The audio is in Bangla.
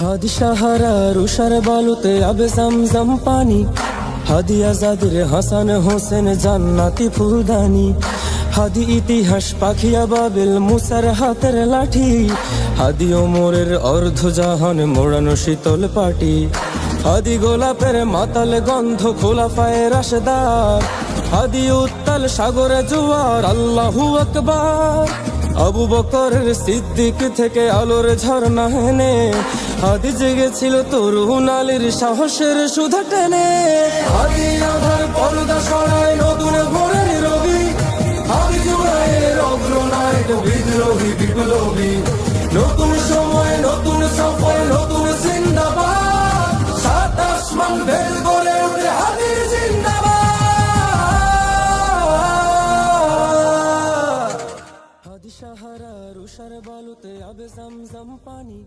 হাদি সাহারা রুষার বালুতে আবে জমজম পানি, হাদি আজাদের হাসান হোসেন জান্নাতি ফুলদানি, হাদি ইতিহাস পাখিয়া বাবেল মুসার হাতের লাঠি, হাদি ওমরের অর্ধজাহান মোড়ানো শীতল পাটি, হাদি গোলাপের মাতাল গন্ধ খোলাফায়ে রাশেদার, হাদি উত্তাল সাগরে জোয়ার আল্লাহু আকবার, আবু বকরের সিদ্দিক থেকে আলোর ঝর্ণা হেনে, হাদি জেগেছিল তরুণ আলীর সাহসের সুধা টেনে, হাদি আধার পর্দা সরায় নতুন ভোরের রবি, হাদি জুড়ায়ের অগ্রনায়ক বিদ্রোহী বিপ্লবী, নতুন সময় নতুন সফর নতুন জিন্দাবাদ, সাত আসমান ভেদ করে উঠে হাদির জিন্দাবাদ। হাদি সাহারা রুষার বালুতে আবে জমজম পানি।